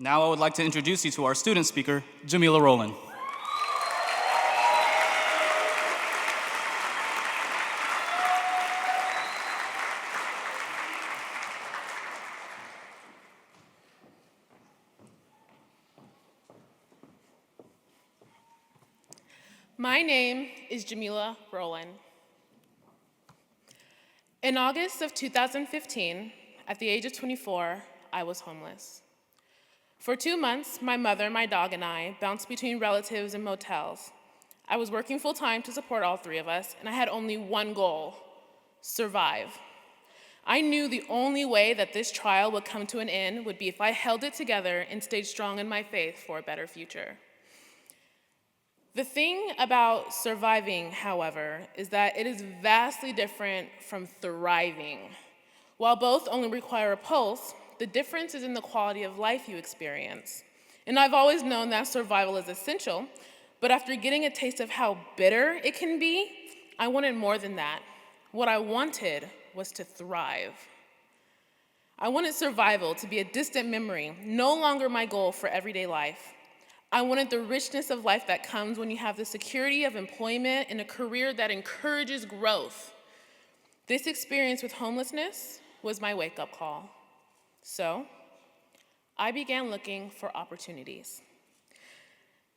Now I would like to introduce you to our student speaker, Jameela Roland. My name is Jameela Roland. In August of 2015, at the age of 24, I was homeless. For 2 months, my mother, my dog, and I bounced between relatives and motels. I was working full-time to support all three of us, and I had only one goal: survive. I knew the only way that this trial would come to an end would be if I held it together and stayed strong in my faith for a better future. The thing about surviving, however, is that it is vastly different from thriving. While both only require a pulse, the difference is in the quality of life you experience. And I've always known that survival is essential, but after getting a taste of how bitter it can be, I wanted more than that. What I wanted was to thrive. I wanted survival to be a distant memory, no longer my goal for everyday life. I wanted the richness of life that comes when you have the security of employment and a career that encourages growth. This experience with homelessness was my wake-up call. So, I began looking for opportunities.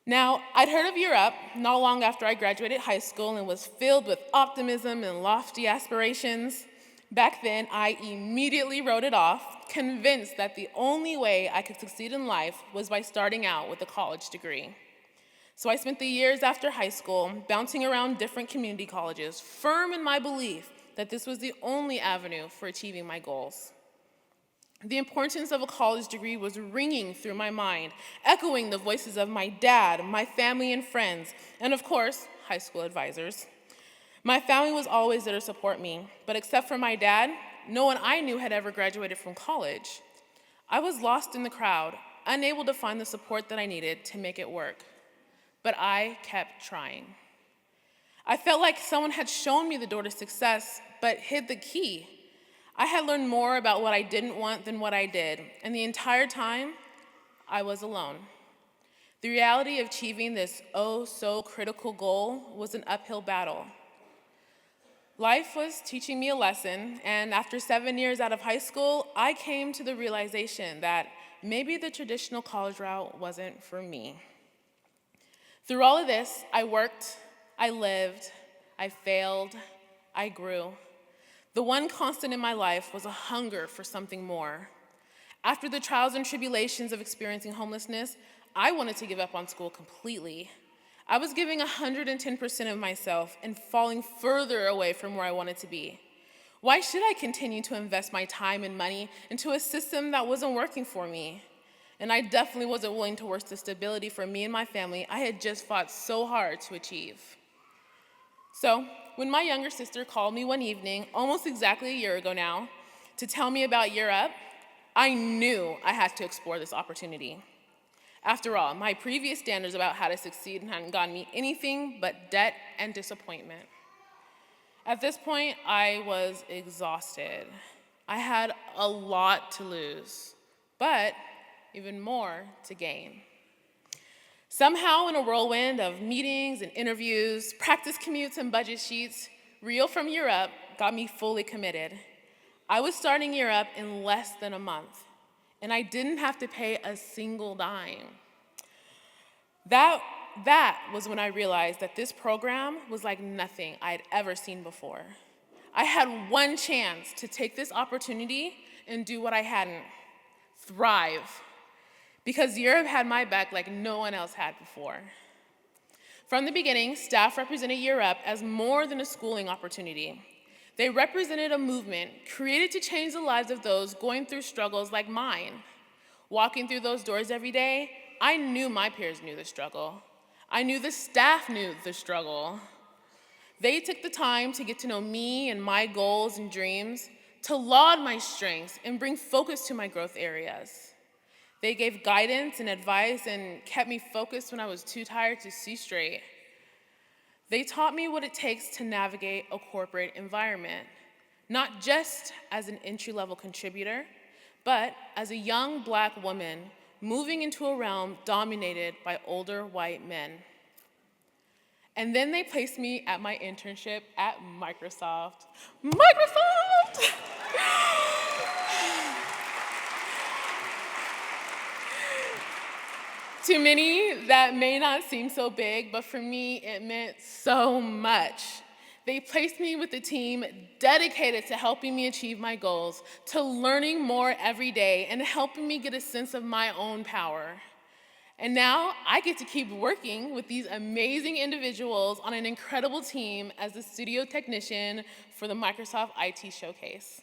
Now, I'd heard of Year Up not long after I graduated high school and was filled with optimism and lofty aspirations. Back then, I immediately wrote it off, convinced that the only way I could succeed in life was by starting out with a college degree. So I spent the years after high school bouncing around different community colleges, firm in my belief that this was the only avenue for achieving my goals. The importance of a college degree was ringing through my mind, echoing the voices of my dad, my family and friends, and of course, high school advisors. My family was always there to support me, but except for my dad, no one I knew had ever graduated from college. I was lost in the crowd, unable to find the support that I needed to make it work. But I kept trying. I felt like someone had shown me the door to success, but hid the key. I had learned more about what I didn't want than what I did, and the entire time, I was alone. The reality of achieving this oh-so-critical goal was an uphill battle. Life was teaching me a lesson, and after 7 years out of high school, I came to the realization that maybe the traditional college route wasn't for me. Through all of this, I worked, I lived, I failed, I grew. The one constant in my life was a hunger for something more. After the trials and tribulations of experiencing homelessness, I wanted to give up on school completely. I was giving 110% of myself and falling further away from where I wanted to be. Why should I continue to invest my time and money into a system that wasn't working for me? And I definitely wasn't willing to risk the stability for me and my family I had just fought so hard to achieve. So, when my younger sister called me one evening, almost exactly a year ago now, to tell me about Year Up, I knew I had to explore this opportunity. After all, my previous standards about how to succeed hadn't gotten me anything but debt and disappointment. At this point, I was exhausted. I had a lot to lose, but even more to gain. Somehow, in a whirlwind of meetings and interviews, practice commutes and budget sheets, Rio from Year Up got me fully committed. I was starting Year Up in less than a month, and I didn't have to pay a single dime. That was when I realized that this program was like nothing I'd ever seen before. I had one chance to take this opportunity and do what I hadn't: thrive. Because Year Up had my back like no one else had before. From the beginning, staff represented Year Up as more than a schooling opportunity. They represented a movement created to change the lives of those going through struggles like mine. Walking through those doors every day, I knew my peers knew the struggle. I knew the staff knew the struggle. They took the time to get to know me and my goals and dreams, to laud my strengths and bring focus to my growth areas. They gave guidance and advice and kept me focused when I was too tired to see straight. They taught me what it takes to navigate a corporate environment, not just as an entry-level contributor, but as a young Black woman moving into a realm dominated by older white men. And then they placed me at my internship at Microsoft. Microsoft! To many, that may not seem so big, but for me, it meant so much. They placed me with a team dedicated to helping me achieve my goals, to learning more every day, and helping me get a sense of my own power. And now I get to keep working with these amazing individuals on an incredible team as the studio technician for the Microsoft IT Showcase.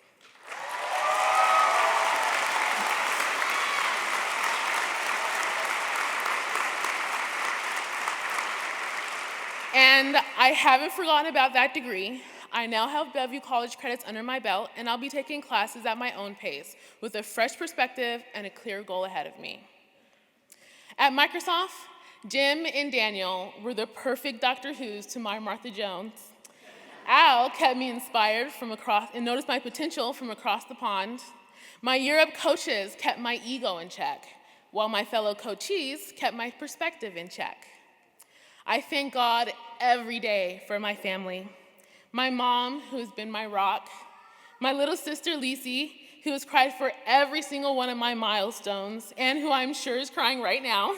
And I haven't forgotten about that degree. I now have Bellevue College credits under my belt, and I'll be taking classes at my own pace with a fresh perspective and a clear goal ahead of me. At Microsoft, Jim and Daniel were the perfect Doctor Who's to my Martha Jones. Al kept me inspired and noticed my potential from across the pond. My Year Up coaches kept my ego in check, while my fellow coachees kept my perspective in check. I thank God every day for my family. My mom, who has been my rock. My little sister, Lisi, who has cried for every single one of my milestones, and who I'm sure is crying right now.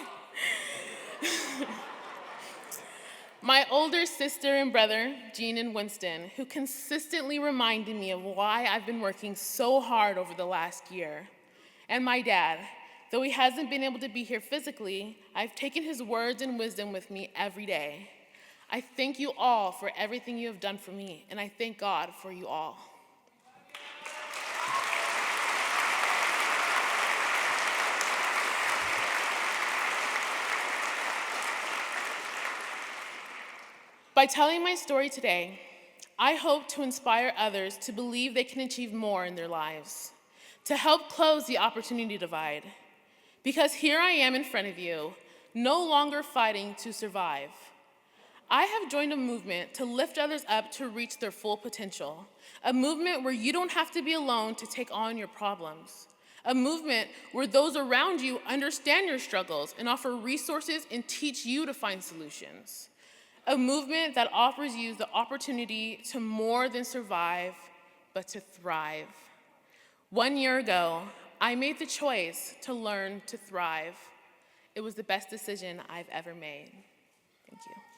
My older sister and brother, Jean and Winston, who consistently reminded me of why I've been working so hard over the last year. And my dad. Though he hasn't been able to be here physically, I've taken his words and wisdom with me every day. I thank you all for everything you have done for me, and I thank God for you all. By telling my story today, I hope to inspire others to believe they can achieve more in their lives, to help close the opportunity divide. Because here I am in front of you, no longer fighting to survive. I have joined a movement to lift others up to reach their full potential, a movement where you don't have to be alone to take on your problems, a movement where those around you understand your struggles and offer resources and teach you to find solutions, a movement that offers you the opportunity to more than survive, but to thrive. 1 year ago, I made the choice to learn to thrive. It was the best decision I've ever made. Thank you.